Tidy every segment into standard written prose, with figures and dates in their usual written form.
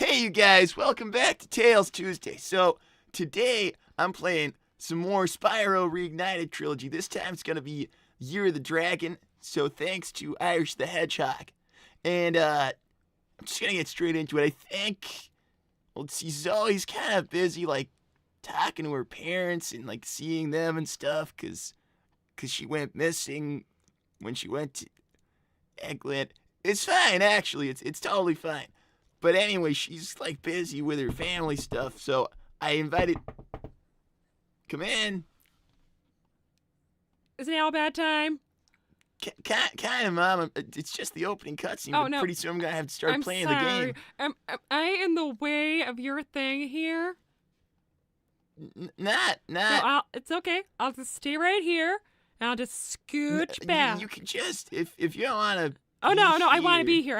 Hey, you guys, welcome back to Tales Tuesday. So, today I'm playing some more Spyro Reignited Trilogy. This time it's going to be Year of the Dragon, so thanks to Irish the Hedgehog. And, I'm just going to get straight into it. I think, well, let's see, Zoe's kind of busy, like, talking to her parents and, like, seeing them and stuff, because she went missing when she went to Eggland. It's fine, actually. It's totally fine. But anyway, she's like busy with her family stuff, so I invited. Come in. Is now a bad time? Kind of, Mom. It's just the opening cutscene. Oh, but no. Pretty soon I'm gonna have to start playing the game. Am I in the way of your thing here? Not. No, it's okay. I'll just stay right here, and I'll just scooch back. You can just if you don't want to. Oh no, I want to be here.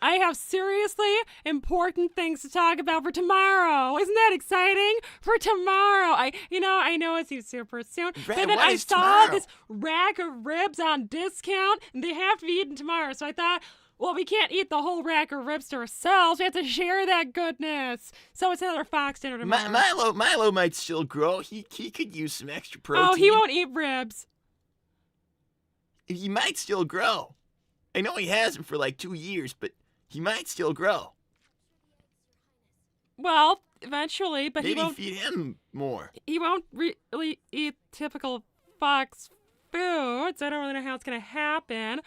I have seriously important things to talk about for tomorrow. Isn't that exciting? For tomorrow. I know it seems super soon, but then I saw this rack of ribs on discount, and they have to be eaten tomorrow. So I thought, well, we can't eat the whole rack of ribs to ourselves. We have to share that goodness. So it's another Fox dinner tomorrow. Milo might still grow. He could use some extra protein. Oh, he won't eat ribs. He might still grow. I know he hasn't for like 2 years, but he might still grow. Well, eventually, but Maybe he won't feed him more. He won't really eat typical fox foods. I don't really know how it's gonna happen.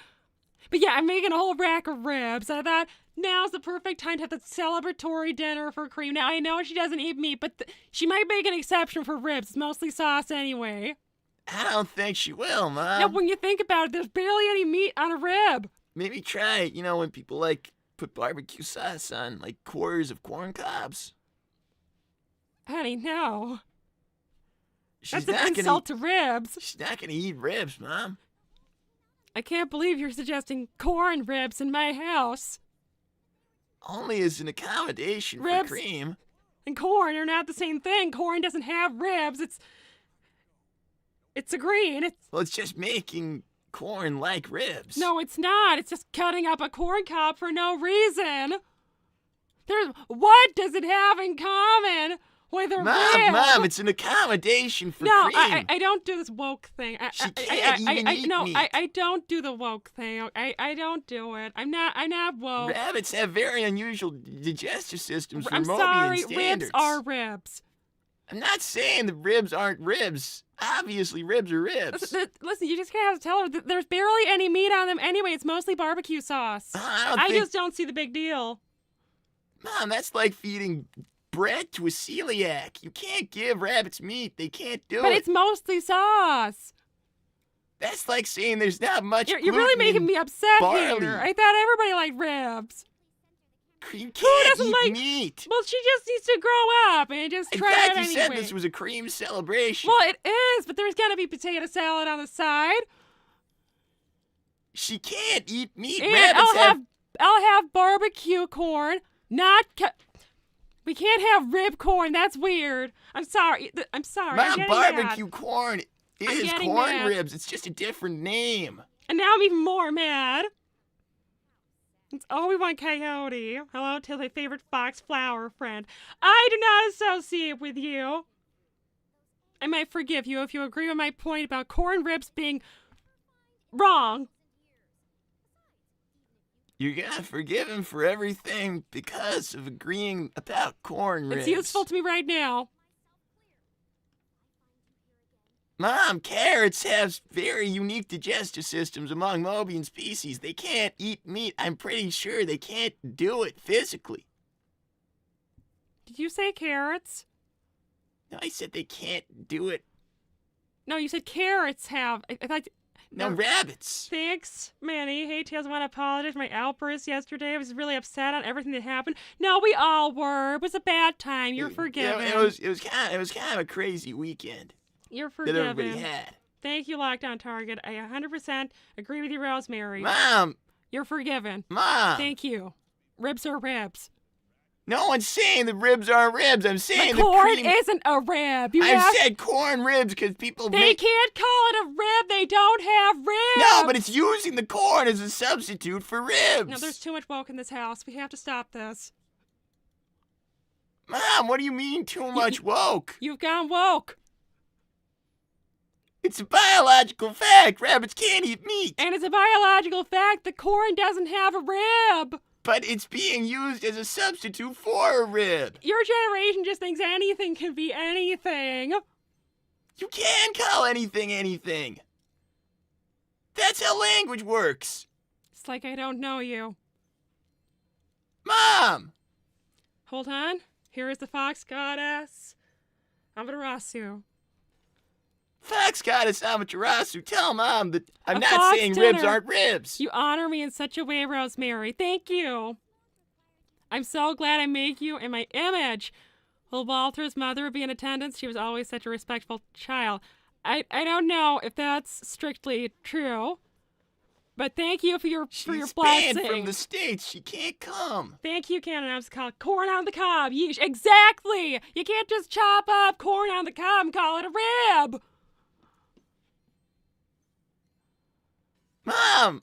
But yeah, I'm making a whole rack of ribs. I thought now's the perfect time to have the celebratory dinner for Cream. Now I know she doesn't eat meat, but she might make an exception for ribs. It's mostly sauce anyway. I don't think she will, Mom. Now, when you think about it, there's barely any meat on a rib. Maybe try, when people like put barbecue sauce on like quarters of corn cobs. Honey, no. She's That's an insult to ribs. She's not gonna eat ribs, Mom. I can't believe you're suggesting corn ribs in my house. Only as an accommodation for Cream. And corn are not the same thing. Corn doesn't have ribs. It's a green. Well, it's just making corn like ribs. No, it's not. It's just cutting up a corn cob for no reason. What does it have in common with a rib? Mom, it's an accommodation for Cream. No, I don't do this woke thing. She can't even eat meat. I don't do the woke thing. I don't do it. I'm not woke. Rabbits have very unusual digestive systems for I'm Mobian sorry, standards. ribs are ribs. I'm not saying that ribs aren't ribs. Obviously, ribs are ribs. Listen, you just have to tell her that there's barely any meat on them anyway. It's mostly barbecue sauce. I just don't see the big deal. Mom, that's like feeding bread to a celiac. You can't give rabbits meat. They can't do it. But it's mostly sauce. That's like saying there's not much You're really making me upset barley. here. I thought everybody liked ribs. Cream can't eat meat. Well, she just needs to grow up and just try it anyway. You said this was a Cream celebration. Well, it is, but there's got to be potato salad on the side. She can't eat meat. And I'll have barbecue corn, we can't have rib corn. That's weird. I'm sorry. Mom, barbecue corn is corn ribs. It's just a different name. And now I'm even more mad. It's Obi-Wan Coyote. Hello to my favorite fox flower friend. I do not associate with you. I might forgive you if you agree with my point about corn ribs being wrong. You're gonna forgive him for everything because of agreeing about corn ribs. It's useful to me right now. Mom, carrots have very unique digestive systems among Mobian species. They can't eat meat. I'm pretty sure they can't do it physically. Did you say carrots? No, I said they can't do it. No, you said carrots have. I thought. No, rabbits. Thanks, Manny. Hey, Tails, I want to apologize for my outburst yesterday. I was really upset on everything that happened. No, we all were. It was a bad time. You're forgiven. It was kind of a crazy weekend. You're forgiven. That everybody had. Thank you, Lockdown Target. I 100% agree with you, Rosemary. Mom! You're forgiven. Mom! Thank you. Ribs are ribs. No one's saying the ribs aren't ribs. I'm saying the corn isn't a rib. I said corn ribs because people They can't call it a rib. They don't have ribs. No, but it's using the corn as a substitute for ribs. No, there's too much woke in this house. We have to stop this. Mom, what do you mean too much woke? You've gone woke. It's a biological fact. Rabbits can't eat meat. And it's a biological fact that corn doesn't have a rib. But it's being used as a substitute for a rib. Your generation just thinks anything can be anything. You can call anything anything. That's how language works. It's like I don't know you. Mom! Hold on. Here is the fox goddess Amaterasu. Fox goddess Amaterasu, tell Mom that I'm A not fox saying dinner. ribs aren't ribs. You honor me in such a way, Rosemary. Thank you. I'm so glad I make you in my image. Will Walter's mother be in attendance? She was always such a respectful child. I don't know if that's strictly true, but thank you for your She's blessing. banned from the States. She can't come. Thank you, Canon. I was called corn on the cob. Yeesh. Exactly. You can't just chop up corn on the cob and call it a rib. Mom!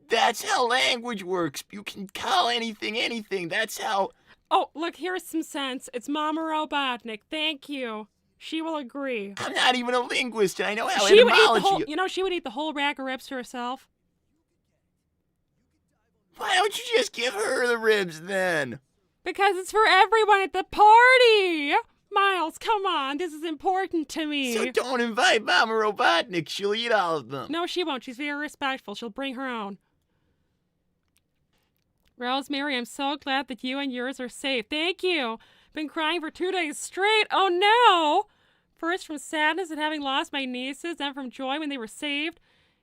That's how language works. You can call anything anything. That's how... Oh, look, here's some sense. It's Mama Robotnik. Thank you. She will agree. I'm not even a linguist, and I know how She would eat the etymology... whole, you know, she would eat the whole rack of ribs to herself. Why don't you just give her the ribs, then? Because it's for everyone at the party. Miles, come on. This is important to me. So don't invite Mama Robotnik. She'll eat all of them. No, she won't. She's very respectful. She'll bring her own. Rosemary, I'm so glad that you and yours are safe. Thank you. Been crying for 2 days straight. Oh, no. First from sadness at having lost my nieces, then from joy when they were saved.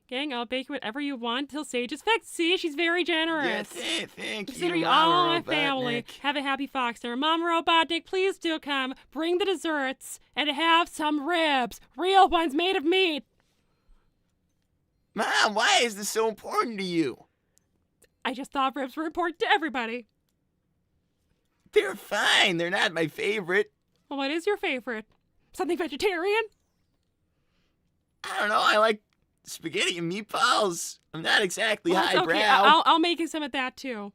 Gang, I'll bake you whatever you want till Sage is fixed. See, she's very generous. Yeah, thank Consider you, you all Mama my Robotnik. family. Have a happy fox dinner. Mama Robotnik, please do come. Bring the desserts and have some ribs. Real ones made of meat. Mom, why is this so important to you? I just thought ribs were important to everybody. They're fine. They're not my favorite. Well, what is your favorite? Something vegetarian? I don't know. I like spaghetti and meatballs. I'm not exactly Well, it's highbrow. okay. I'll make you some of that too.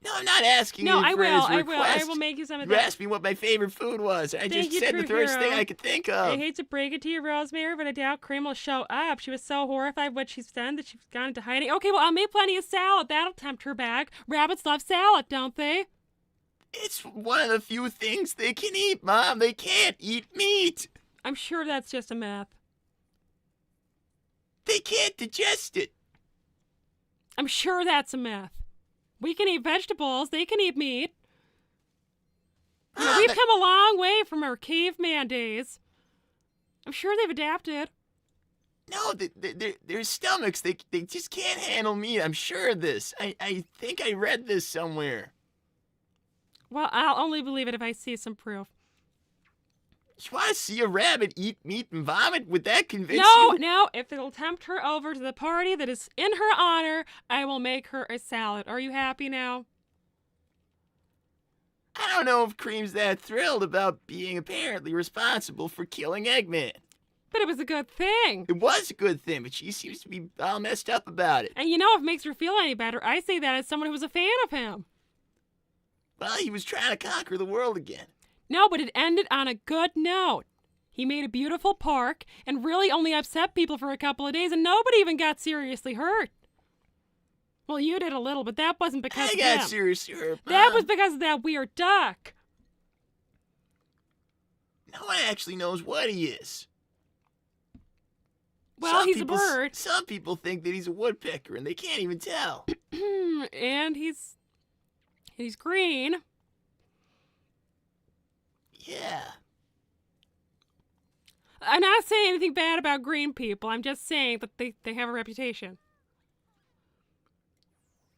No, I'm not asking No, you I for will. this I request. will make you some of You that. asked me what my favorite food was. I Thank just you, said the true first thing hero. I could think I of. hate to break it to you, Rosemary, but I doubt Cream will show up. She was so horrified what she's done that she's gone into hiding. Okay, well, I'll make plenty of salad. That'll tempt her back. Rabbits love salad, don't they? It's one of the few things they can eat, Mom. They can't eat meat. I'm sure that's just a myth. They can't digest it. I'm sure that's a myth. We can eat vegetables. They can eat meat. You know, Mom, we've come a long way from our caveman days. I'm sure they've adapted. No, their stomachs, they just can't handle meat. I'm sure of this. I think I read this somewhere. Well, I'll only believe it if I see some proof. You want to see a rabbit eat meat and vomit? Would that convince No, you? no. If it'll tempt her over to the party that is in her honor, I will make her a salad. Are you happy now? I don't know if Cream's that thrilled about being apparently responsible for killing Eggman. But it was a good thing. It was a good thing, but she seems to be all messed up about it. And you know, if it makes her feel any better, I say that as someone who was a fan of him. Well, he was trying to conquer the world again. No, but it ended on a good note. He made a beautiful park and really only upset people for a couple of days, and nobody even got seriously hurt. Well, you did a little, but that wasn't because I of got him. seriously hurt, Mom. That was because of that weird duck. No one actually knows what he is. Well, Some he's people- a bird. Some people think that he's a woodpecker, and they can't even tell. And he's green. Yeah. I'm not saying anything bad about green people. I'm just saying that they have a reputation.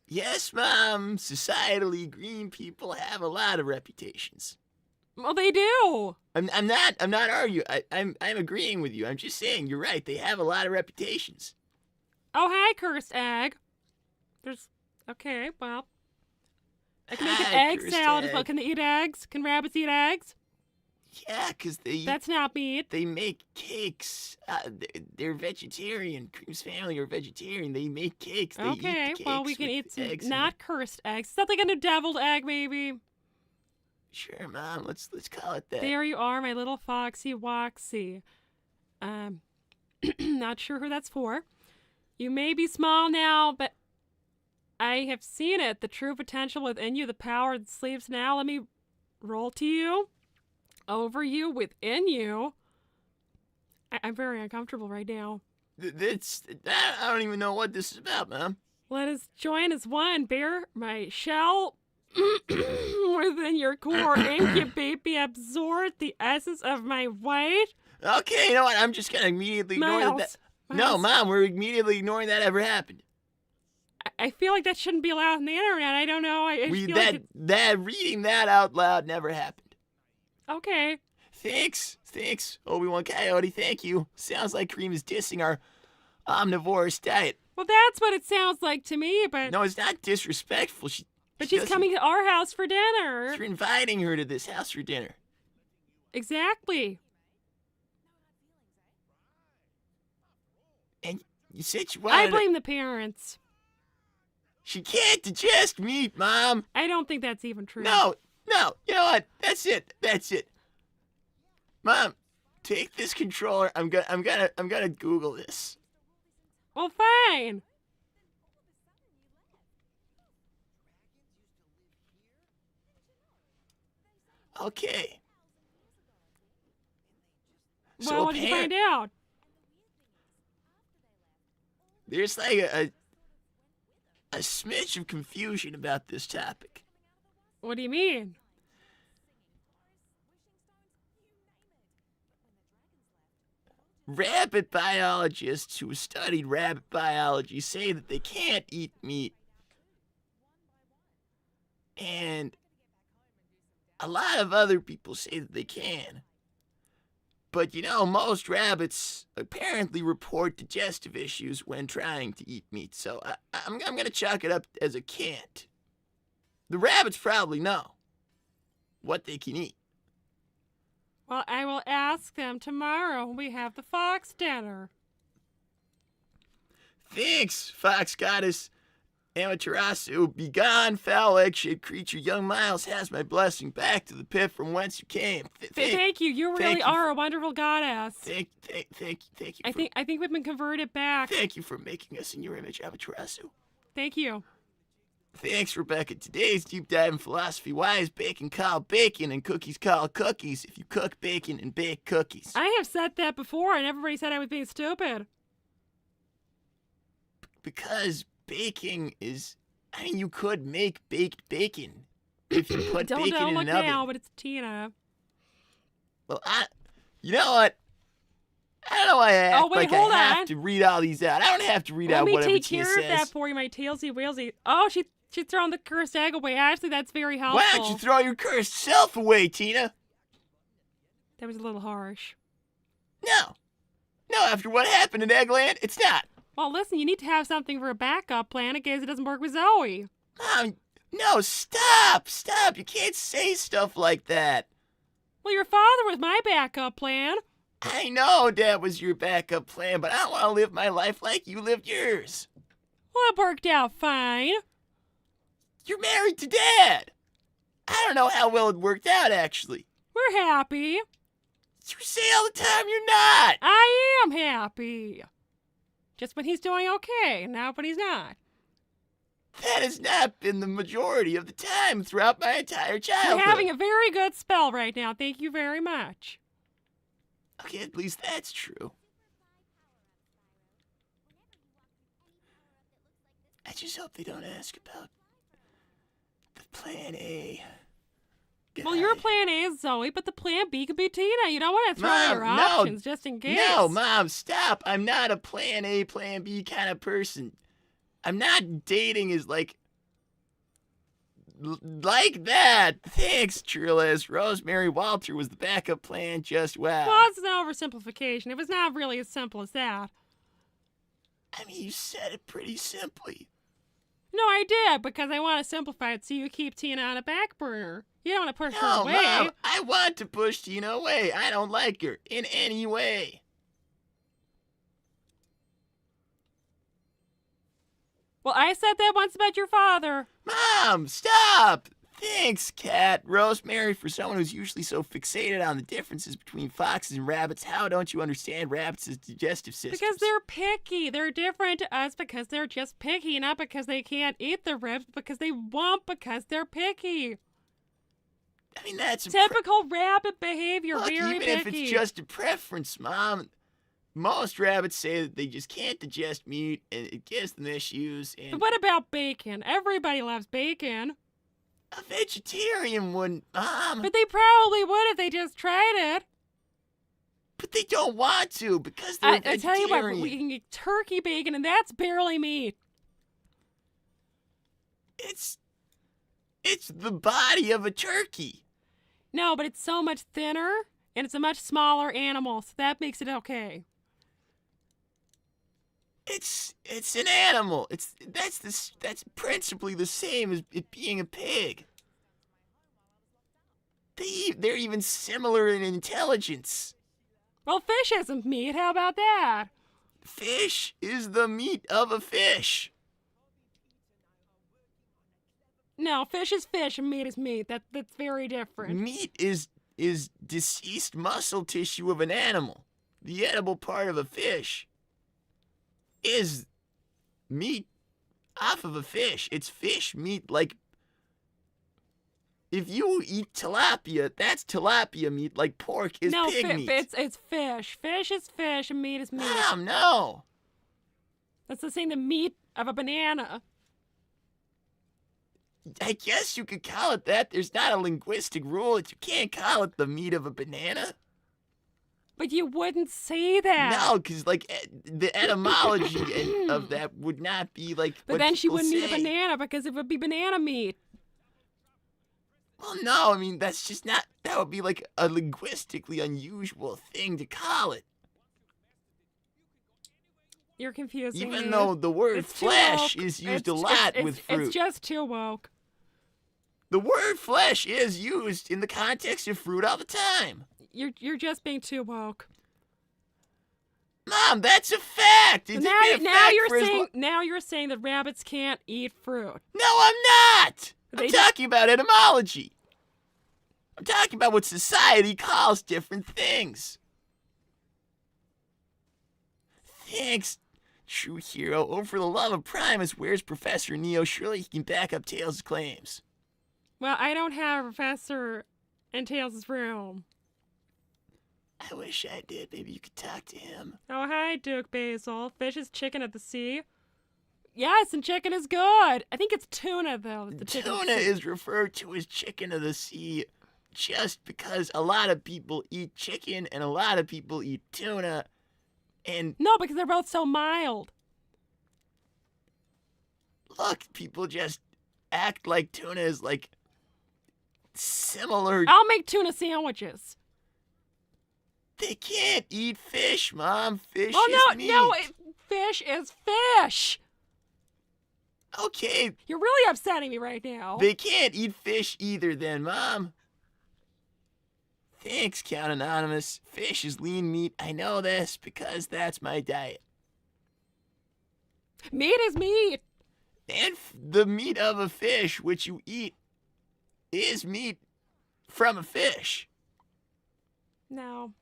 Yes, Mom. Societally, green people have a lot of reputations. Well, they do. I'm not arguing. I'm agreeing with you. I'm just saying you're right. They have a lot of reputations. Oh, hi, cursed egg. Okay, well. I can make an Hi, egg cursed salad as well. egg. Can they eat eggs? Can rabbits eat eggs? Yeah, 'cause That's not meat. they make cakes. They're vegetarian. Cream's family are vegetarian. They make cakes. They eat the Okay, cakes well, we can with eat some eggs in not cursed eggs. Is that like a new deviled egg, maybe? Sure, Mom. Let's call it that. There you are, my little foxy woxy. Not sure who that's for. You may be small now, but I have seen it. The true potential within you, the power that sleeps now. Let me roll to you, over you, within you. I'm very uncomfortable right now. I don't even know what this is about, Mom. Let us join as one. Bear my shell within your core. Incubate, be absorbed the essence of my white. Okay, you know what? I'm just gonna immediately ignore that. No, Mom, we're immediately ignoring that ever happened. I feel like that shouldn't be allowed on the internet. I don't know. Reading that out loud never happened. Okay. Thanks, Obi-Wan Coyote. Thank you. Sounds like Cream is dissing our omnivorous diet. Well, that's what it sounds like to me, but... No, it's not disrespectful. She's coming to our house for dinner. You're inviting her to this house for dinner. Exactly. And you said you wanted... I blame the parents. She can't digest meat, Mom. I don't think that's even true. No. You know what? That's it. Mom, take this controller. I'm gonna Google this. Well, fine. Okay. Well, what did you find out? There's like a smidge of confusion about this topic. What do you mean? Rabbit biologists who studied rabbit biology say that they can't eat meat. And a lot of other people say that they can. But you know, most rabbits apparently report digestive issues when trying to eat meat, so I'm going to chalk it up as a can't. The rabbits probably know what they can eat. Well, I will ask them tomorrow when we have the fox dinner. Thanks, Fox Goddess Amaterasu. Begone, foul egg-shaped creature. Young Miles has my blessing. Back to the pit from whence you came. Thank you. You really are a wonderful goddess. Thank you. I think we've been converted back. Thank you for making us in your image, Amaterasu. Thank you. Thanks, Rebecca. Today's deep dive in philosophy. Why is bacon called bacon and cookies called cookies if you cook bacon and bake cookies? I have said that before, and everybody said I was being stupid. Because baking is... I mean, you could make baked bacon if you put bacon in an oven. Don't look now, but it's Tina. Well, you know what? I don't know why I act like I have to read all these out. I don't have to read out whatever Tina says. Let me take care of that for you, my tailsy-whalesy. Oh, she's throwing the cursed egg away. Actually, that's very helpful. Why don't you throw your cursed self away, Tina? That was a little harsh. No, after what happened in Eggland, it's not. Well, listen, you need to have something for a backup plan in case it doesn't work with Zoe. Mom, no, stop. You can't say stuff like that. Well, your father was my backup plan. I know that was your backup plan, but I don't want to live my life like you lived yours. Well, it worked out fine. You're married to Dad. I don't know how well it worked out, actually. We're happy. You say all the time you're not. I am happy. Just when he's doing okay, not when he's not. That has not been the majority of the time throughout my entire childhood. We're having a very good spell right now. Thank you very much. Okay, at least that's true. I just hope they don't ask about the plan A. Well, your plan A is Zoe, but the plan B could be Tina. You don't want to throw out your options just in case. No, Mom, stop. I'm not a plan A, plan B kind of person. I'm not dating as like that. Thanks, Trillis. Rosemary Walter was the backup plan. Just wow. Well, it's an oversimplification. It was not really as simple as that. I mean, you said it pretty simply. No, I did, because I want to simplify it so you keep Tina on a back burner. You don't want to push her away. Mom, I want to push Tina away. I don't like her in any way. Well, I said that once about your father. Mom, stop! Thanks, Cat. Rosemary, for someone who's usually so fixated on the differences between foxes and rabbits, how don't you understand rabbits' digestive systems? Because they're picky. They're different to us because they're just picky, not because they can't eat the ribs, because they won't because they're picky. I mean, that's typical rabbit behavior. Look, very even picky. if it's just a preference, Mom. Most rabbits say that they just can't digest meat and it gives them issues. And but what about bacon? Everybody loves bacon. A vegetarian wouldn't, Mom. But they probably would if they just tried it. But they don't want to because they're vegetarian. I tell you what, we can get turkey bacon, and that's barely meat. It's the body of a turkey. No, but it's so much thinner, and it's a much smaller animal, so that makes it okay. It's an animal. That's principally the same as it being a pig. They're even similar in intelligence. Well, fish isn't meat. How about that? Fish is the meat of a fish. No, fish is fish and meat is meat. That's very different. Meat is deceased muscle tissue of an animal. The edible part of a fish is meat off of a fish. It's fish meat. Like, if you eat tilapia, that's tilapia meat. Like pork is pig meat. It's fish. Fish is fish and meat is meat. Mom, no. That's the same. The meat of a banana. I guess you could call it that. There's not a linguistic rule that you can't call it the meat of a banana. But you wouldn't say that. No, because, like, the etymology of that would not be, like, but what then she wouldn't say. eat a banana because it would be banana meat. Well, no, I mean, that's just not, that would be, like, a linguistically unusual thing to call it. You're confusing me. Even though the word flesh is used a lot with fruit. It's just too woke. The word flesh is used in the context of fruit all the time. You're just being too woke. Mom, that's a fact. It's Now you're saying that rabbits can't eat fruit. No, I'm not. I'm talking about etymology. I'm talking about what society calls different things. Thanks, true hero. Oh, for the love of Primus, where's Professor Neo? Surely he can back up Tails' claims. Well, I don't have a professor in Tails' room. I wish I did. Maybe you could talk to him. Oh, hi, Duke Basil. Fish is chicken at the sea. Yes, and chicken is good. I think it's tuna, though. Tuna is referred to as chicken of the sea just because a lot of people eat chicken and a lot of people eat tuna. And no, because they're both so mild. Look, people just act like tuna is, like, similar. I'll make tuna sandwiches. They can't eat fish, Mom. Fish is meat. Fish is fish. Okay. You're really upsetting me right now. They can't eat fish either then, Mom. Thanks, Count Anonymous. Fish is lean meat. I know this because that's my diet. Meat is meat. And the meat of a fish, which you eat, is meat from a fish. No.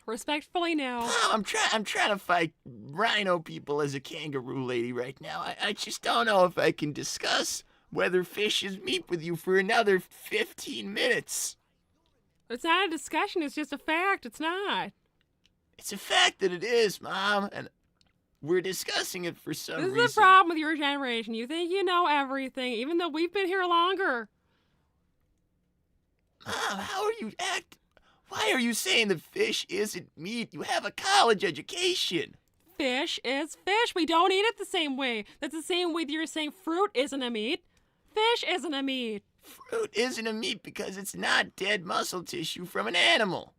Respectfully, no. I'm trying to fight rhino people as a kangaroo lady right now. I just don't know if I can discuss whether fish is meat with you for another 15 minutes. It's not a discussion. It's just a fact. It's not. It's a fact that it is, Mom, and we're discussing it for some reason. This is the problem with your generation. You think you know everything, even though we've been here longer. Mom, how are you Why are you saying that fish isn't meat? You have a college education. Fish is fish. We don't eat it the same way. That's the same way that you're saying fruit isn't a meat. Fish isn't a meat. Fruit isn't a meat because it's not dead muscle tissue from an animal.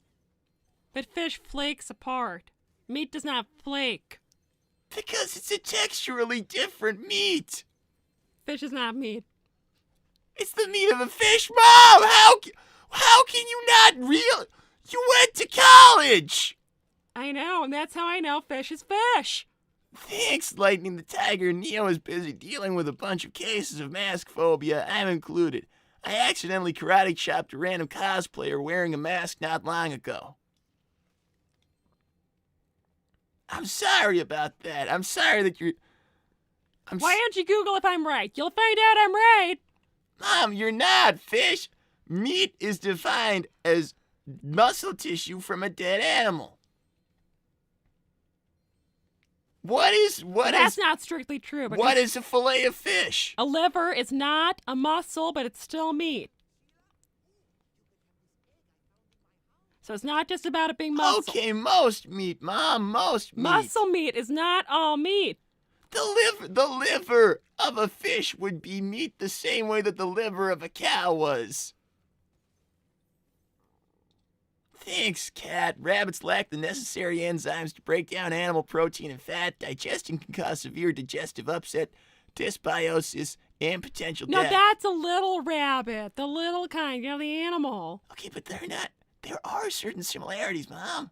But fish flakes apart. Meat does not flake. Because it's a texturally different meat. Fish is not meat. It's the meat of a fish, Mom! How can you not You went to college! I know, and that's how I know fish is fish. Thanks, Lightning the Tiger. Neo is busy dealing with a bunch of cases of mask phobia. I'm included. I accidentally karate chopped a random cosplayer wearing a mask not long ago. I'm sorry about that. I'm sorry that you're... Why don't you Google if I'm right? You'll find out I'm right. Mom, you're not, Fish. Meat is defined as muscle tissue from a dead animal. That's not strictly true. What is a fillet of fish? A liver is not a muscle, but it's still meat. So it's not just about it being muscle. Okay, most meat, Mom, most meat. Muscle meat is not all meat. The liver of a fish would be meat the same way that the liver of a cow was. Thanks, Cat. Rabbits lack the necessary enzymes to break down animal protein and fat. Digestion can cause severe digestive upset, dysbiosis, and potential death. No, that's a little rabbit. The little kind, the animal. Okay, but they're not. There are certain similarities, Mom.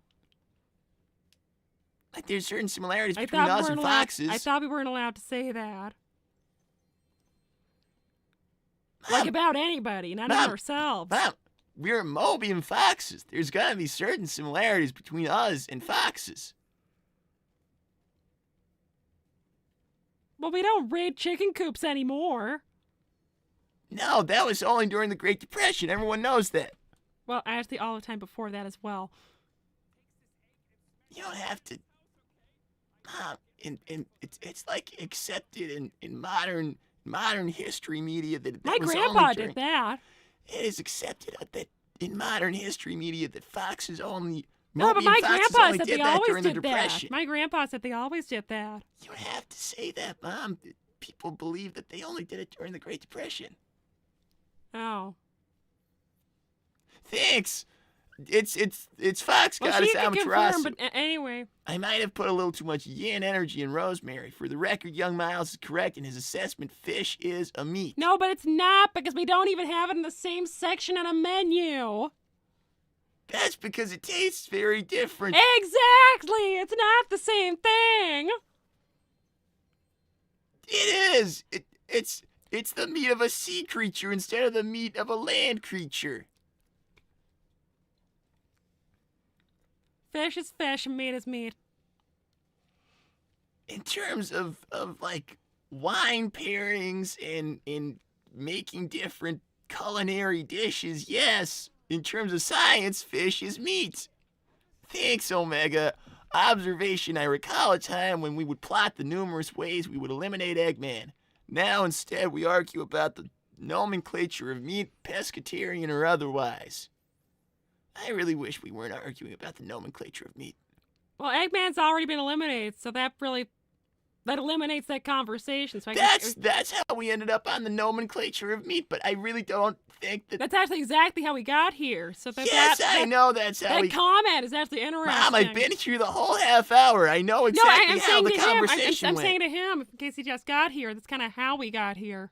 Like, there's certain similarities between us and foxes. I thought we weren't allowed to say that. Mom, like about anybody, not about ourselves. Mom, we're Mobian foxes. There's gotta be certain similarities between us and foxes. Well, we don't raid chicken coops anymore. No, that was only during the Great Depression. Everyone knows that. Well, actually, all the time before that as well. You don't have to... Mom, it's like accepted in modern history media that my grandpa did that. It is accepted that in modern history media that foxes only... No, but my grandpa said they always did that. My grandpa said they always did that. You don't have to say that, Mom. People believe that they only did it during the Great Depression. Oh. Thanks. It's Fox Goddess Amaterasu. But anyway. I might have put a little too much yin energy in Rosemary. For the record, young Miles is correct in his assessment. Fish is a meat. No, but it's not, because we don't even have it in the same section on a menu. That's because it tastes very different. Exactly! It's not the same thing. It is. It's the meat of a sea creature instead of the meat of a land creature. Fish is fish and meat is meat. In terms of like wine pairings and making different culinary dishes, yes. In terms of science, fish is meat. Thanks, Omega. Observation, I recall a time when we would plot the numerous ways we would eliminate Eggman. Now, instead, we argue about the nomenclature of meat, pescatarian or otherwise. I really wish we weren't arguing about the nomenclature of meat. Well, Eggman's already been eliminated, so that eliminates that conversation. So that's how we ended up on the nomenclature of meat, but I really don't think that... That's actually exactly how we got here. So I know that's how that comment is actually interesting. Mom, I've been here the whole half hour. I know exactly how the conversation went. I'm saying to him, in case he just got here, that's kind of how we got here.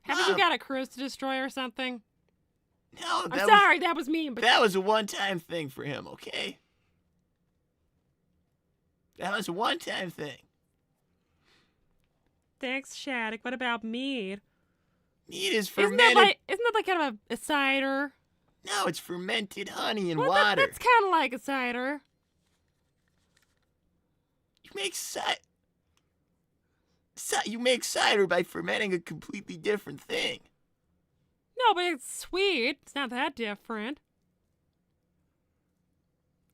Haven't you got a cruise to destroy or something? No, I'm sorry, that was mean. But that was a one-time thing for him, okay? That was a one-time thing. Thanks, Shattuck. What about mead? Mead is fermented. Isn't that like kind of a cider? No, it's fermented honey and water. That's kind of like a cider. You make cider by fermenting a completely different thing. No, but it's sweet. It's not that different.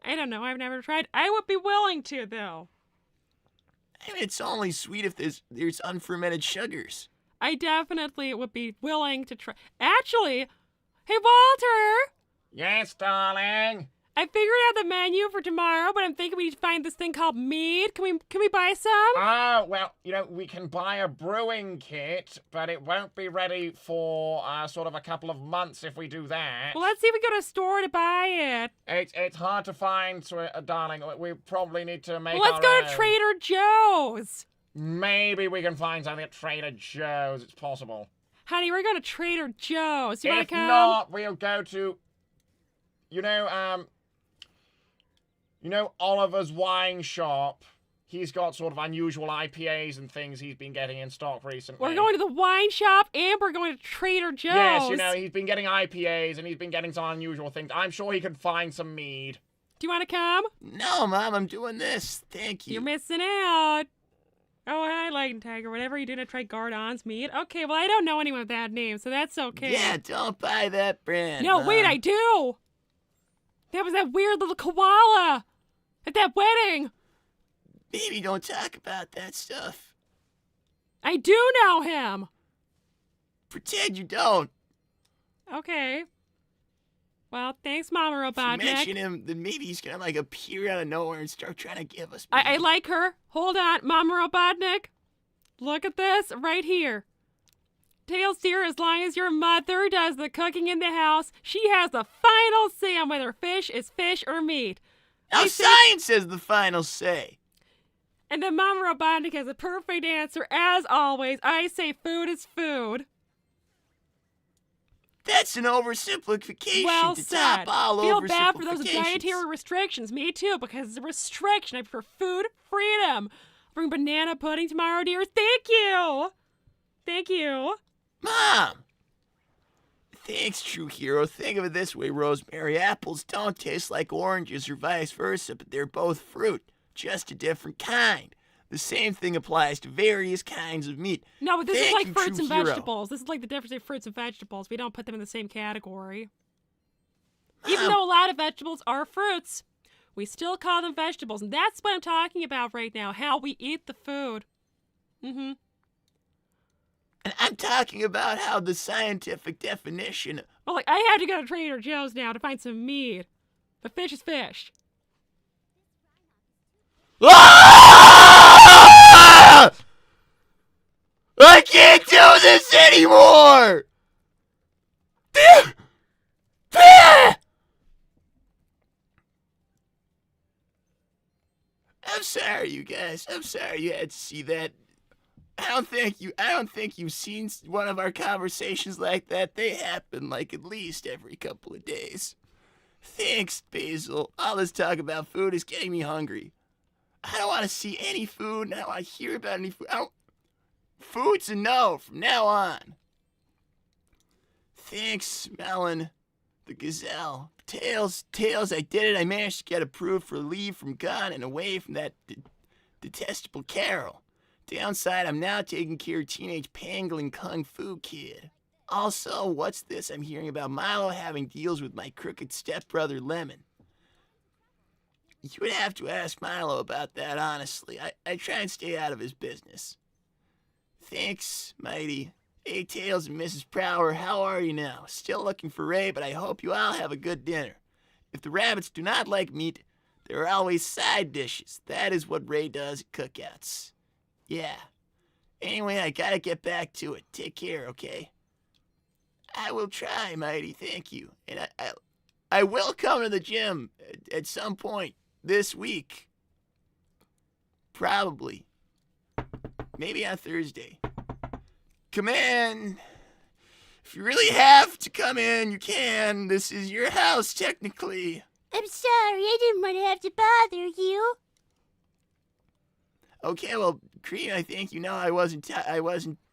I don't know. I've never tried. I would be willing to, though. I mean, it's only sweet if there's unfermented sugars. I definitely would be willing to try. Actually, hey, Walter! Yes, darling? I figured out the menu for tomorrow, but I'm thinking we should find this thing called mead. Can we buy some? Oh, well, we can buy a brewing kit, but it won't be ready for sort of a couple of months if we do that. Well, let's see if we go to a store to buy it. It's hard to find, darling. We probably need to make Well, let's go to Trader Joe's. Maybe we can find something at Trader Joe's. It's possible. Honey, we're going to Trader Joe's. You want to come? If not, we'll go to, You know, Oliver's wine shop. He's got sort of unusual IPAs and things he's been getting in stock recently. We're going to the wine shop and we're going to Trader Joe's. Yes, you know, he's been getting IPAs and he's been getting some unusual things. I'm sure he could find some mead. Do you want to come? No, Mom, I'm doing this. Thank you. You're missing out. Oh, hi, Light Tiger. Whatever you do to try Gardon's meat. Okay, well, I don't know anyone with that name, so that's okay. Yeah, don't buy that brand. No, Mom. wait, I do. That was that weird little koala at that wedding. Maybe don't talk about that stuff. I do know him. Pretend you don't. Okay. Well, thanks, Mama Robotnik. If you mention him, then maybe he's gonna like appear out of nowhere and start trying to give us. I like her. Hold on, Mama Robotnik. Look at this right here. Tails, dear, as long as your mother does the cooking in the house, she has the final say on whether fish is fish or meat. Now science has the final say. And then Mama Robotnik has a perfect answer. As always, I say food is food. That's an oversimplification Well to said. top all Feel bad for those oversimplifications. dietary restrictions. Me too, because it's a restriction. I prefer food freedom. Bring banana pudding tomorrow, dear. Thank you. Thank you. Mom! Thanks, true hero. Think of it this way, Rosemary. Apples don't taste like oranges or vice versa, but they're both fruit, just a different kind. The same thing applies to various kinds of meat. No, but this Thank is like you, fruits true and hero. vegetables. This is like the difference between fruits and vegetables. We don't put them in the same category. Mom, Even though a lot of vegetables are fruits, we still call them vegetables. And that's what I'm talking about right now, how we eat the food. Mm-hmm. and I'm talking about how the scientific definition. Well, like, I had to go to Trader Joe's now to find some meat. But fish is fish. Ah! I can't do this anymore! I'm sorry, you guys. I'm sorry you had to see that. I don't think you've seen one of our conversations like that. They happen like at least every couple of days. Thanks, Basil. All this talk about food is getting me hungry. I don't want to see any food, and I don't want to hear about any food. Food's a no from now on. Thanks, Melon, the gazelle. Tails, I did it. I managed to get approved for leave from gun and away from that detestable Carol. Downside, I'm now taking care of teenage pangolin kung fu kid. Also, what's this I'm hearing about Milo having deals with my crooked stepbrother Lemon? You would have to ask Milo about that, honestly. I try and stay out of his business. Thanks, Mighty. Hey, Tails and Mrs. Prower, how are you now? Still looking for Ray, but I hope you all have a good dinner. If the rabbits do not like meat, there are always side dishes. That is what Ray does at cookouts. Yeah. Anyway, I gotta get back to it. Take care, okay? I will try, Mighty, thank you. And I will come to the gym at some point this week. Probably. Maybe on Thursday. Come in. If you really have to come in, you can. This is your house, technically. I'm sorry, I didn't want to have to bother you. Okay, well, Cream, I think you know I wasn't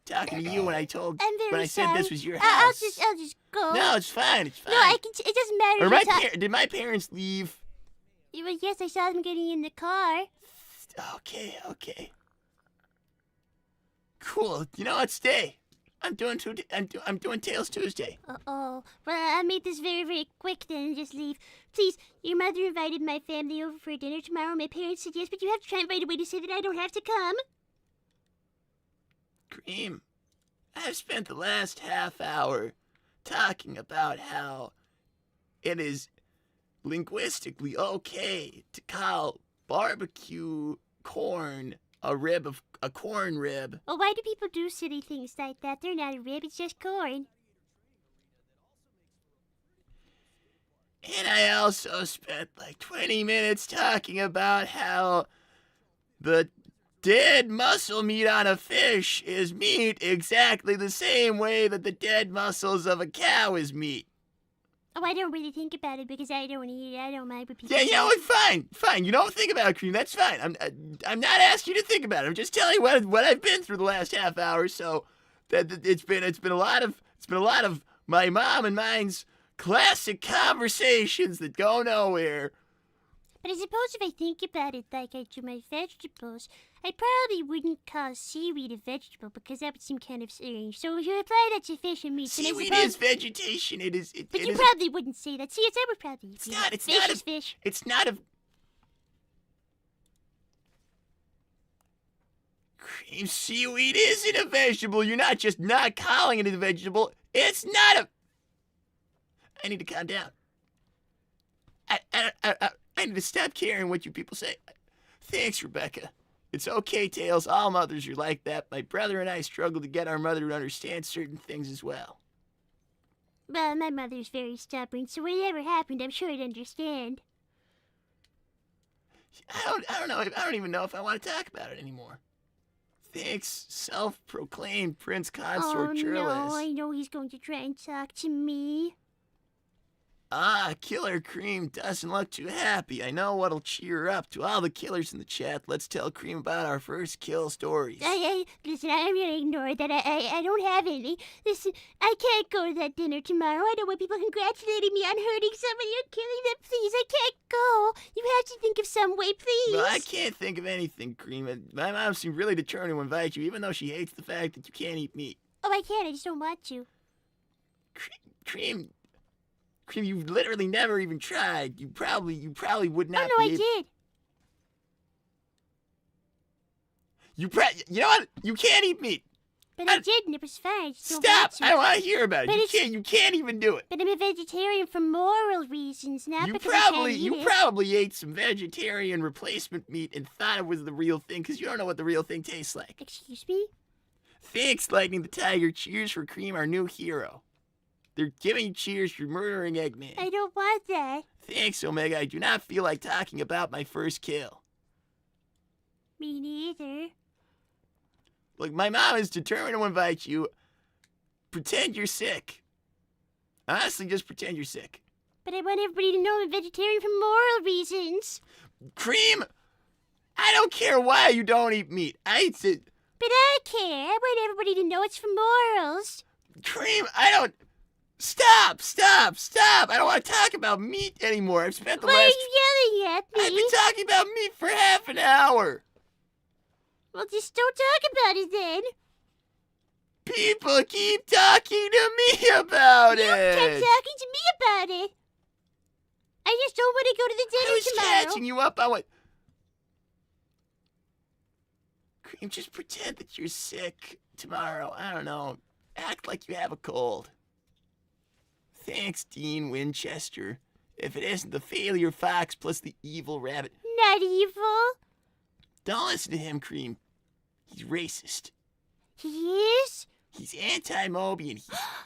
talking to you when I I'm very said sorry. this was your house. I'll just go. No, it's fine. It's fine. No, it doesn't matter. Or did my parents leave? Well, yes, I saw them getting in the car. Okay. Cool. You know what? Stay. I'm doing Tails Tuesday. Uh-oh. Well, I'll make this very, very quick then and just leave. Please, your mother invited my family over for dinner tomorrow. My parents said yes, but you have to try and find a way to say that I don't have to come. Cream, I've spent the last half hour talking about how it is linguistically okay to call barbecue corn a corn rib. Well, why do people do silly things like that? They're not a rib, it's just corn. And I also spent like 20 minutes talking about how the dead muscle meat on a fish is meat exactly the same way that the dead muscles of a cow is meat. Oh, I don't really think about it because I don't eat it. I don't mind what people Yeah, say. you know what? Fine. You don't think about it, Cream. That's fine. I'm not asking you to think about it. I'm just telling you what I've been through the last half hour. So that it's been a lot of my mom and mine's classic conversations that go nowhere. But I suppose if I think about it like I do my vegetables, I probably wouldn't call seaweed a vegetable because that would seem kind of strange. So if you apply that to fish and meat, then I Seaweed suppose... is vegetation. But you probably wouldn't say that. See, it's I would probably eat It's it. not. It's Fish not. is fish. It's not a. Cream seaweed isn't a vegetable. You're not just not calling it a vegetable. It's not a. I need to calm down. I need to stop caring what you people say. Thanks, Rebecca. It's okay, Tails. All mothers are like that. My brother and I struggle to get our mother to understand certain things as well. Well, my mother's very stubborn, so whatever happened, I'm sure I'd understand. I don't know. I don't even know if I want to talk about it anymore. Thanks, self-proclaimed Prince Consort Oh, Churlis. no, I know he's going to try and talk to me. Killer Cream doesn't look too happy. I know what'll cheer her up. To all the killers in the chat, let's tell Cream about our first kill stories. Listen, I'm gonna ignore that. I don't have any. Listen, I can't go to that dinner tomorrow. I don't want people congratulating me on hurting somebody or killing them. Please, I can't go. You have to think of some way, please. Well, I can't think of anything, Cream. My mom seemed really determined to invite you, even though she hates the fact that you can't eat meat. Oh, I can't. I just don't want to. Cream, you've literally never even tried. You probably would not. Oh, no, I did. You know what? You can't eat meat. But I did, and it was fine. I just don't Stop! want to. I don't want to hear about But it. You can't even do it. But I'm a vegetarian for moral reasons, not You because I can't eat you it. probably ate some vegetarian replacement meat and thought it was the real thing because you don't know what the real thing tastes like. Excuse me? Thanks, Lightning the Tiger. Cheers for Cream, our new hero. They're giving you cheers for murdering Eggman. I don't want that. Thanks, Omega. I do not feel like talking about my first kill. Me neither. Look, my mom is determined to invite you. Pretend you're sick. Honestly, just pretend you're sick. But I want everybody to know I'm a vegetarian for moral reasons. Cream, I don't care why you don't eat meat. I eat it. But I care. I want everybody to know it's for morals. Cream, I don't. Stop! I don't want to talk about meat anymore. I've spent the Why last. are you yelling at I've me? been talking about meat for half an hour. Well, just don't talk about it then. People keep talking to me about You kept it. talking to me about it. I just don't want to go to the I dinner was tomorrow. catching you up on what. Cream, just pretend that you're sick tomorrow. I don't know. Act like you have a cold. Thanks, Dean Winchester. If it isn't the failure fox plus the evil rabbit. Not evil. Don't listen to him, Cream. He's racist. He is? He's anti-Moby, and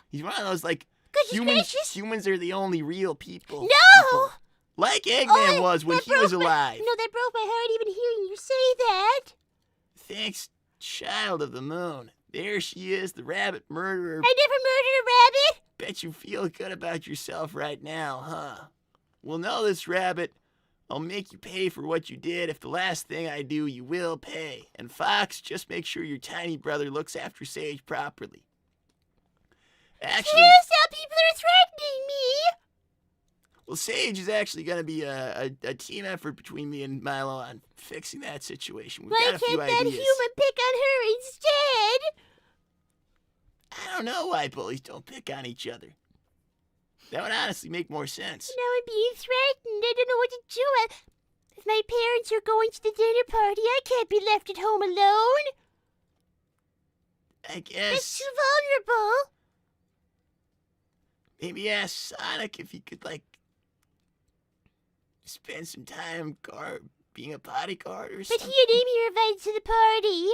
he's one of those, like, Goodness gracious. humans are the only real people. No! People. Like Eggman was when he was alive. No, that broke my heart even hearing you say that. Thanks, Child of the Moon. There she is, the rabbit murderer. I never murdered a rabbit. Bet you feel good about yourself right now, huh? Well, know this, rabbit. I'll make you pay for what you did. If the last thing I do, you will pay. And Fox, just make sure your tiny brother looks after Sage properly. Actually, Yes, now people are threatening me. well, Sage is actually going to be a team effort between me and Milo on fixing that situation. We've Why got a few can't that ideas. human pick on her instead? I don't know why bullies don't pick on each other. That would honestly make more sense. Now I'm being threatened. I don't know what to do. If my parents are going to the dinner party, I can't be left at home alone. I That's guess too vulnerable. maybe ask Sonic if he could, like, spend some time being a bodyguard or But something. he and Amy are invited to the party.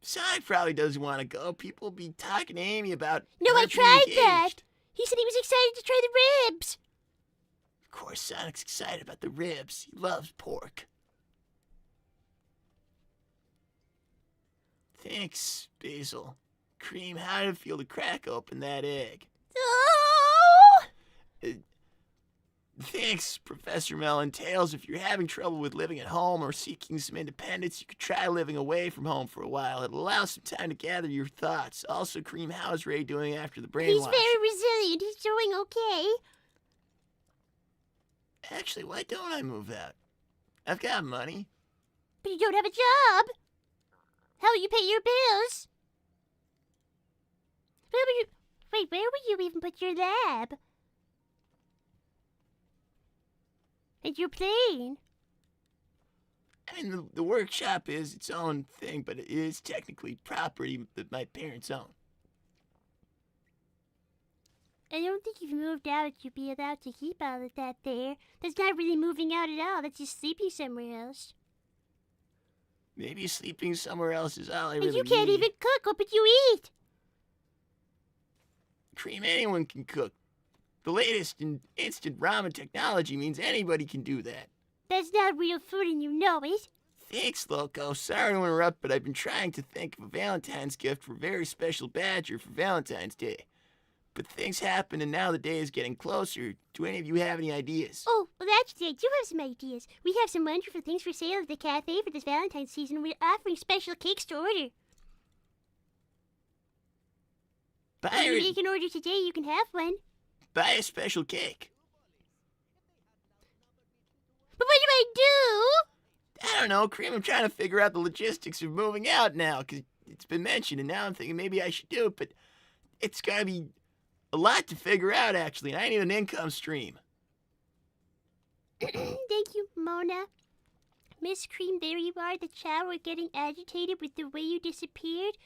Sonic probably doesn't want to go. People will be talking to Amy about No, her I being tried that. engaged. He said he was excited to try the ribs. Of course, Sonic's excited about the ribs. He loves pork. Thanks, Basil. Cream, how did it feel to crack open that egg? Oh! Thanks, Professor Melon. Tails, if you're having trouble with living at home or seeking some independence, you could try living away from home for a while. It'll allow some time to gather your thoughts. Also, Cream, how's Ray doing after the brainwash? He's very resilient. He's doing okay. Actually, why don't I move out? I've got money. But you don't have a job. How will you pay your bills? Wait, where will you even put your lab? And your plane? I mean, the workshop is its own thing, but it is technically property that my parents own. I don't think if you moved out, you'd be allowed to keep all of that there. That's not really moving out at all. That's just sleeping somewhere else. Maybe sleeping somewhere else is all I And really you can't need. even cook. What would you eat? Cream, anyone can cook. The latest in instant ramen technology means anybody can do that. That's not real food and you know it. Thanks, Loco. Sorry to interrupt, but I've been trying to think of a Valentine's gift for a very special badger for Valentine's Day. But things happen, and now the day is getting closer. Do any of you have any ideas? Oh, well, actually, I do have some ideas. We have some wonderful things for sale at the cafe for this Valentine's season. We're offering special cakes to order. If you can order today, you can have one. Buy a special cake. But what do I do? I don't know, Cream. I'm trying to figure out the logistics of moving out now, because it's been mentioned, and now I'm thinking maybe I should do it, but it's got to be a lot to figure out, actually, and I need an income stream. Thank you, Mona. Miss Cream, there you are. The child were getting agitated with the way you disappeared.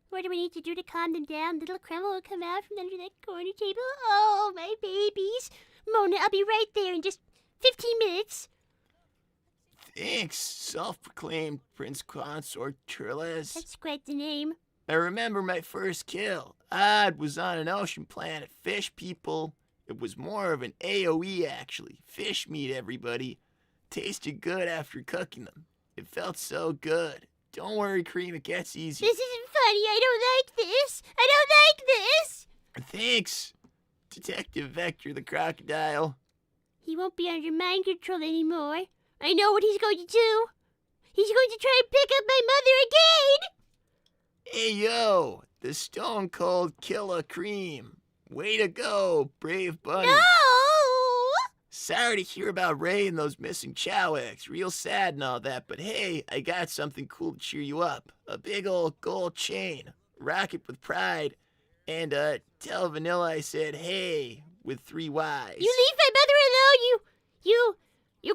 What do we need to do to calm them down? Little Kreml will come out from under that corner table. Oh, my babies. Mona, I'll be right there in just 15 minutes. Thanks, self-proclaimed Prince Consort Turles. That's quite the name. I remember my first kill. It was on an ocean planet. Fish people. It was more of an AoE, actually. Fish meat, everybody. Tasted good after cooking them. It felt so good. Don't worry, Cream, it gets easier. This isn't funny. I don't like this. I don't like this. Thanks, Detective Vector the Crocodile. He won't be under mind control anymore. I know what he's going to do. He's going to try and pick up my mother again. Hey, yo, the Stone Cold Killer Cream. Way to go, brave bunny. No! Sorry to hear about Ray and those missing Chow eggs. Real sad and all that, but hey, I got something cool to cheer you up. A big old gold chain. Rock it with pride. And, tell Vanilla I said hey with 3 Ys. You leave my mother alone, you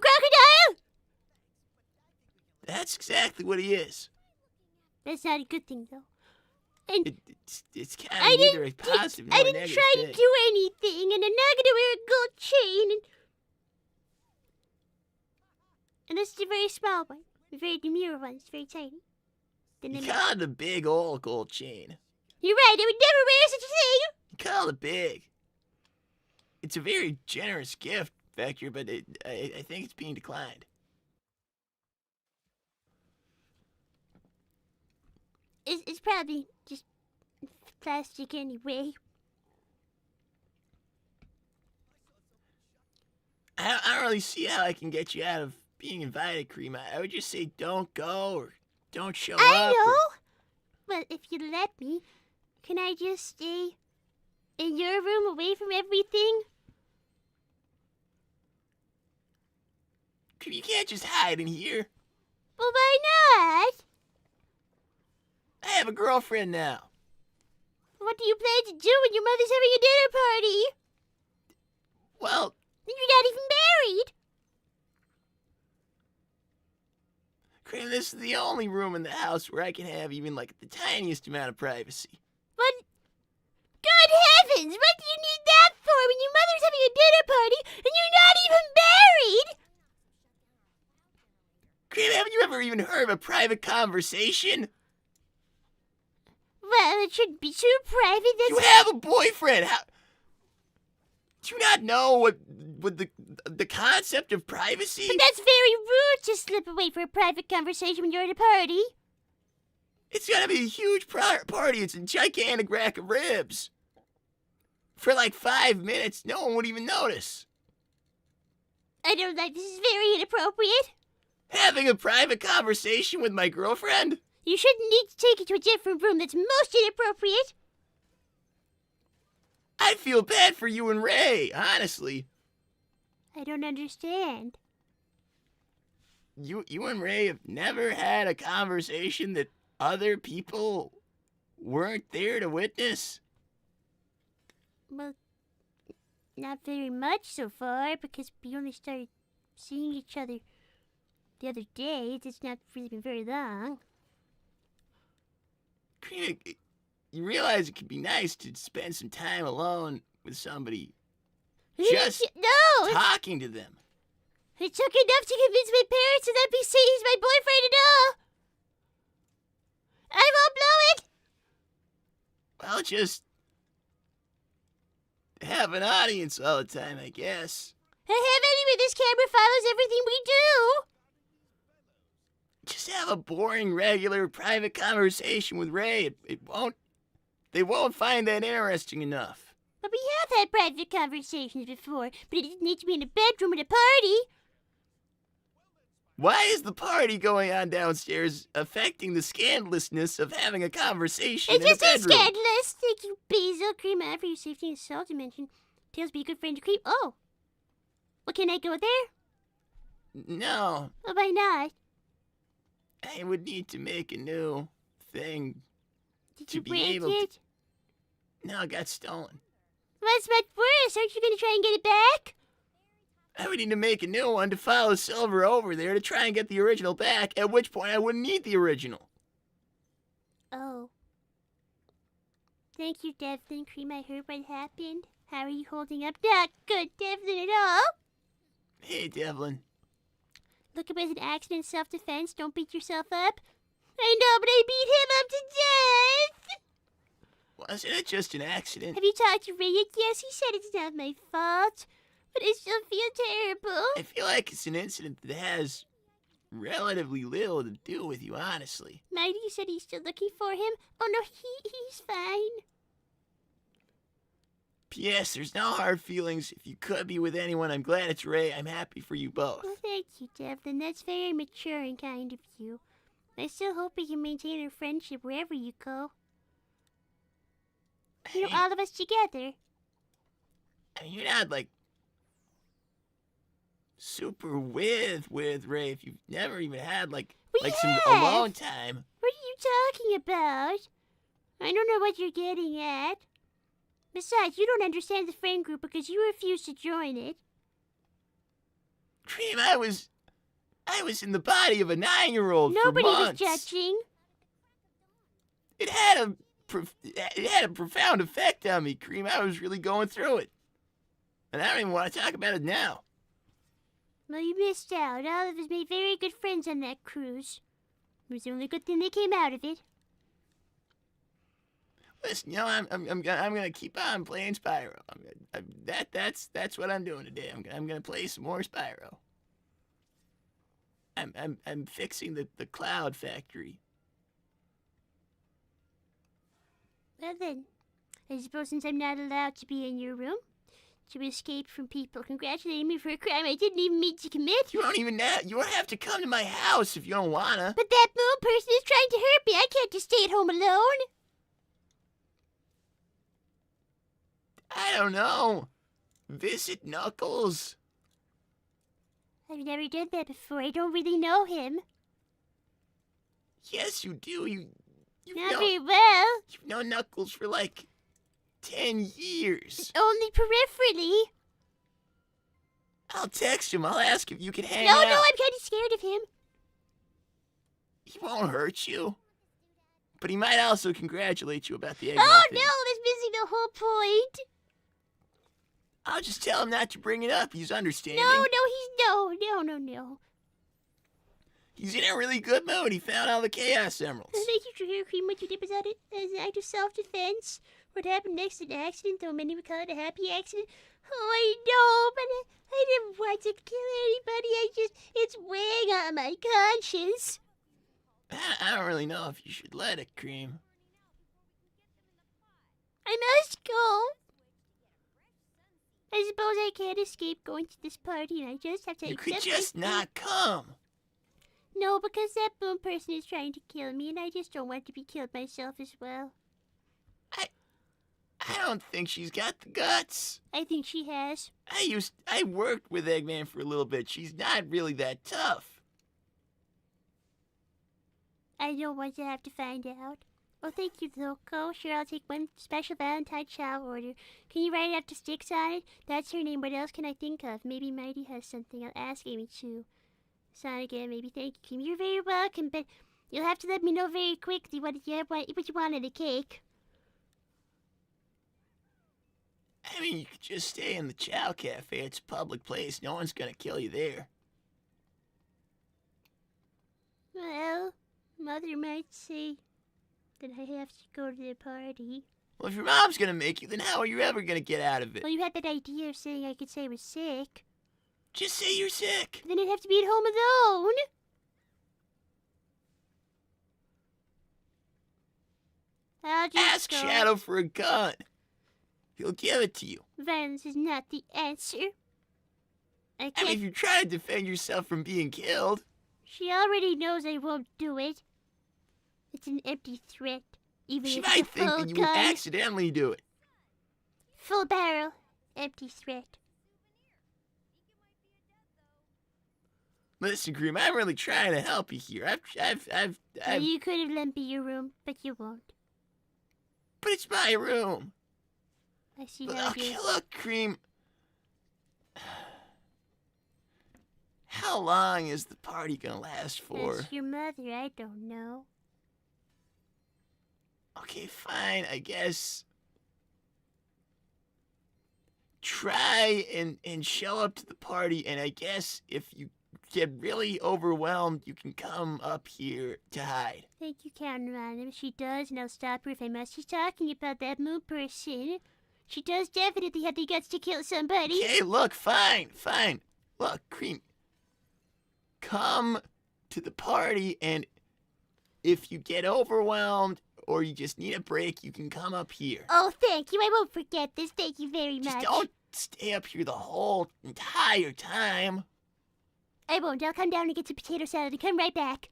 crocodile! That's exactly what he is. That's not a good thing, though. And It's kind of neither a positive nor I a didn't negative try thing. to do anything, and I'm not gonna wear a gold chain. And this is a very small one. A very demure one. It's very tiny. You call it a big old gold chain. You're right, I would never wear such a thing! You call it big. It's a very generous gift, Vector, but I think it's being declined. It's probably just plastic anyway. I don't really see how I can get you out of being invited, Cream. I would just say don't go or don't show up. I know! Well, if you let me, can I just stay in your room away from everything? You can't just hide in here. Well, why not? I have a girlfriend now. What do you plan to do when your mother's having a dinner party? Well, You're not even married. Cream, this is the only room in the house where I can have even like the tiniest amount of privacy. What? Good heavens! What do you need that for when your mother's having a dinner party and you're not even married? Cream, haven't you ever even heard of a private conversation? Well, it shouldn't be too private. You have a boyfriend. How? Do you not know what the concept of privacy? But that's very rude to slip away for a private conversation when you're at a party. It's gonna be a huge party. It's a gigantic rack of ribs. For like 5 minutes, no one would even notice. I don't like this. Is very inappropriate. Having a private conversation with my girlfriend? You shouldn't need to take it to a different room. That's most inappropriate. I feel bad for you and Ray, honestly. I don't understand. You and Ray have never had a conversation that other people weren't there to witness? Well, not very much so far, because we only started seeing each other the other day. It's not really been very long. Cream, you realize it could be nice to spend some time alone with somebody. Just no! talking to them. It took enough to convince my parents that NBC is my boyfriend and all. I won't blow it. Well, just have an audience all the time, I guess. I have anyway. This camera follows everything we do. Just have a boring, regular, private conversation with Ray. They won't find that interesting enough. But we have had private conversations before, but it didn't need to be in a bedroom at a party. Why is the party going on downstairs affecting the scandalousness of having a conversation in a It just is bedroom? scandalous. Thank you, Basil. Cream out for your safety and soul dimension. Tails, be a good friend to Cream. Oh. Well, can I go there? No, Well, why not? I would need to make a new thing. Did To you be break able to- it? No, it got stolen. What's much worse? Aren't you going to try and get it back? I would need to make a new one to follow Silver over there to try and get the original back, at which point I wouldn't need the original. Oh. Thank you, Devlin. Cream, I heard what happened. How are you holding up? Not good, Devlin, at all. Hey, Devlin. Look, it was an accident, self-defense. Don't beat yourself up. I know, but I beat him up to death. Wasn't it just an accident? Have you talked to Ray yet? Yes, he said it's not my fault. But I still feel terrible. I feel like it's an incident that has relatively little to do with you, honestly. Mighty said he's still looking for him. Oh, no, he's fine. P.S. There's no hard feelings. If you could be with anyone, I'm glad it's Ray. I'm happy for you both. Well, thank you, Devlin. That's very mature and kind of you. I still hope we can maintain our friendship wherever you go. You know, all of us together. I mean, you're not, like, super with Ray if you've never even had, like some have. alone time. What are you talking about? I don't know what you're getting at. Besides, you don't understand the friend group because you refused to join it. Cream, I was in the body of a 9-year-old Nobody for was months. judging. It had a profound effect on me, Cream. I was really going through it. And I don't even want to talk about it now. Well, you missed out. All of us made very good friends on that cruise. It was the only good thing that came out of it. Listen, you know, I'm gonna keep on playing Spyro. That's what I'm doing today. I'm gonna play some more Spyro. I'm fixing the cloud factory. Well then, I suppose since I'm not allowed to be in your room, to escape from people congratulating me for a crime I didn't even mean to commit. You don't have to come to my house if you don't wanna. But that moon person is trying to hurt me. I can't just stay at home alone. I don't know. Visit Knuckles. I've never done that before. I don't really know him. Yes, you do. You've Not very well. You've known Knuckles for like 10 years. Only peripherally. I'll text him. I'll ask if you can hang No, out. I'm kind of scared of him. He won't hurt you. But he might also congratulate you about the egg Oh thing. no, that's missing the whole point. I'll just tell him not to bring it up. He's understanding. No. He's in a really good mood. He found all the Chaos Emeralds. Thank you for your cream. What you did was out as an act of self-defense. What happened next is an accident, though many would call it a happy accident. Oh, I know, but I didn't want to kill anybody. It's weighing on my conscience. I don't really know if you should let it, Cream. I must go. I suppose I can't escape going to this party, and I just have to You accept could just my fate. not come. No, because that moon person is trying to kill me, and I just don't want to be killed myself as well. I don't think she's got the guts. I think she has. I worked with Eggman for a little bit. She's not really that tough. I don't want to have to find out. Oh, thank you, Loco. Sure, I'll take one special Valentine shower order. Can you write it up to sticks on it? That's her name. What else can I think of? Maybe Mighty has something. I'll ask Amy too. Sonic again, maybe. Thank you, Kim. You're very welcome, but you'll have to let me know very quickly what you want in the cake. I mean, you could just stay in the Chow Cafe. It's a public place. No one's gonna kill you there. Well, Mother might say that I have to go to the party. Well, if your mom's gonna make you, then how are you ever gonna get out of it? Well, you had that idea of saying I could say I was sick. Just say you're sick. Then I'd have to be at home alone. I'll just Ask go. Shadow for a gun. He'll give it to you. Violence is not the answer. I I can't. mean, if you try to defend yourself from being killed. She already knows I won't do it. It's an empty threat, even She if it's might a think full that you would gun. accidentally do it. Full barrel, empty threat. Listen, Cream, I'm really trying to help you here. You could have lent me your room, but you won't. But it's my room. I see how it Okay, is. look, Cream. How long is the party gonna last for? That's your mother, I don't know. Okay, fine, I guess. Try and show up to the party, and I guess if you get really overwhelmed, you can come up here to hide. Thank you, counting on him. She does, and I'll stop her if I must. She's talking about that moon person. She does definitely have the guts to kill somebody. Okay, look, fine. Look, Cream. Come to the party, and if you get overwhelmed or you just need a break, you can come up here. Oh, thank you. I won't forget this. Thank you very Just much. don't stay up here the whole entire time. I won't. I'll come down and get some potato salad and come right back.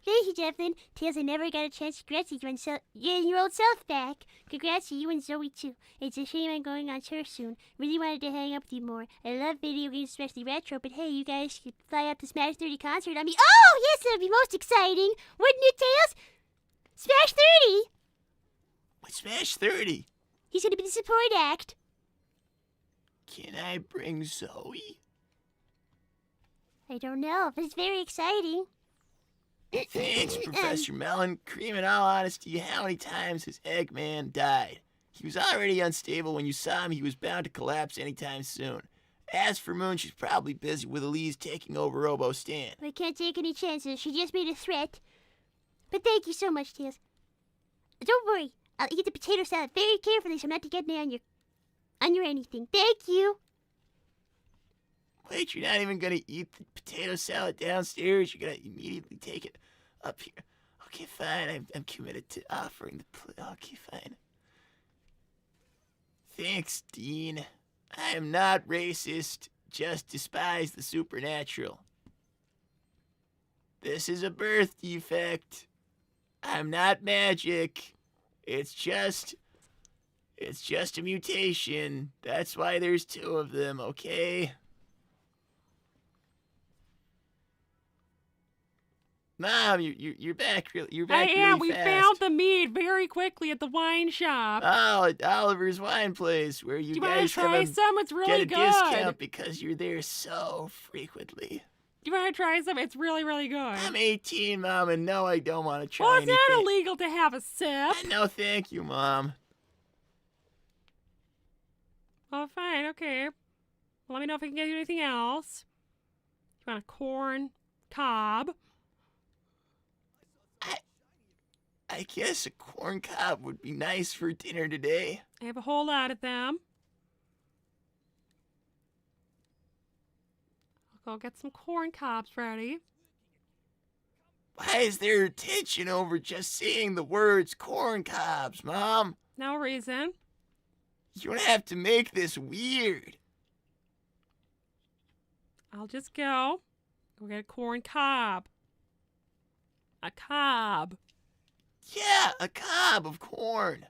Thank you, Devlin. Tails, I never got a chance to congratulate you on getting your old self back. Congrats to you and Zoe, too. It's a shame I'm going on tour soon. Really wanted to hang out with you more. I love video games, especially retro, but hey, you guys could fly out to Smash 30 concert on me. Oh, yes, that would be most exciting. Wouldn't it, Tails? Smash 30! With Smash 30, He's going to be the support act. can I bring Zoe? I don't know, but it's very exciting. Thanks, Professor Melon. Cream, in all honesty, how many times has Eggman died? He was already unstable when you saw him. He was bound to collapse anytime soon. As for Moon, she's probably busy with Elise taking over Robo Stan. I can't take any chances. She just made a threat. But thank you so much, Tails. Don't worry. I'll eat the potato salad very carefully so not to get me on your anything. Thank you. Wait, you're not even gonna eat the potato salad downstairs? You're gonna immediately take it up here. Okay, fine. I'm committed to offering the okay, fine. Thanks, Dean. I am not racist, just despise the supernatural. This is a birth defect. I'm not magic. It's just a mutation. That's why there's two of them, okay? Mom, you're back. You're back. I am. Really We fast. found the mead very quickly at the wine shop. Oh, at Oliver's Wine Place, where you Do you want guys to try have some? It's get really a good. discount because you're there so frequently. Do you want to try some? It's really, really good. I'm 18, Mom, and no, I don't want to try Well, it's anything. not illegal to have a sip. No, thank you, Mom. Oh, fine. Okay. Let me know if I can get you anything else. You want a corn cob? I guess a corn cob would be nice for dinner today. I have a whole lot of them. I'll go get some corn cobs ready. Why is there tension over just saying the words corn cobs, Mom? No reason. You don't have to make this weird. I'll just go get a corn cob. A cob. Yeah, a cob of corn.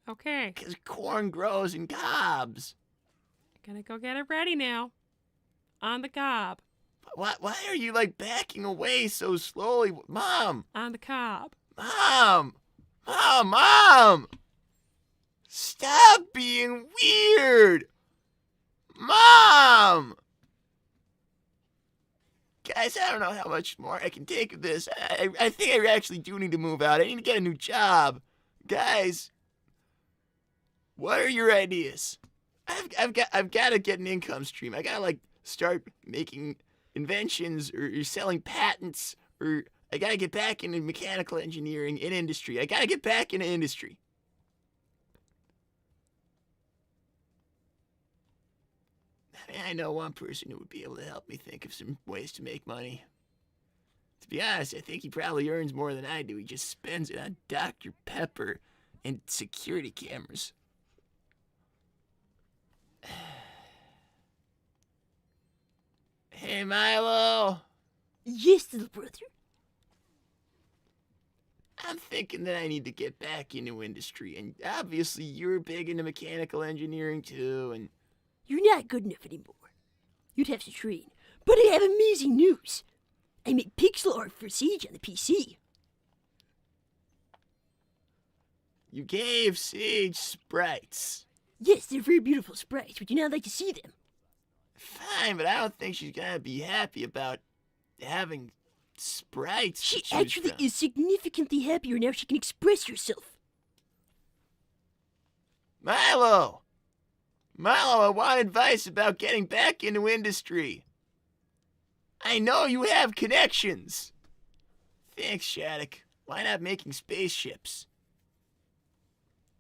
Okay. Because corn grows in cobs. Gonna go get it ready now. On the cob. Why are you, like, backing away so slowly? Mom! On the cob. Mom! Mom! Stop being weird! Mom! Guys, I don't know how much more I can take of this. I think I actually do need to move out. I need to get a new job. Guys, what are your ideas? I've got to get an income stream. I got to, like, start making inventions or selling patents, or I got to get back into mechanical engineering in industry. I got to get back into industry. I mean, I know one person who would be able to help me think of some ways to make money. To be honest, I think he probably earns more than I do. He just spends it on Dr. Pepper and security cameras. Hey, Milo. Yes, little brother. I'm thinking that I need to get back into industry, and obviously you're big into mechanical engineering too, and... You're not good enough anymore. You'd have to train. But I have amazing news. I make pixel art for Sage on the PC. You gave Sage sprites. Yes, they're very beautiful sprites. Would you not like to see them? Fine, but I don't think she's gonna be happy about having sprites. She to choose actually from. is significantly happier now she can express herself. Milo, I want advice about getting back into industry. I know you have connections. Thanks, Shattuck. Why not making spaceships?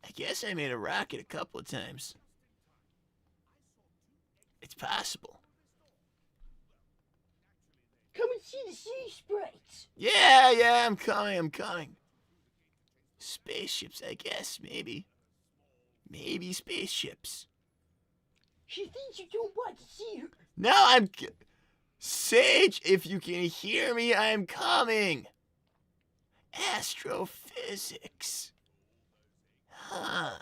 I guess I made a rocket a couple of times. It's possible. Come and see the sea sprites. Yeah, I'm coming. Spaceships, I guess, maybe. Maybe spaceships. She thinks you don't want to see her. No, Sage, if you can hear me, I'm coming. Astrophysics. Huh.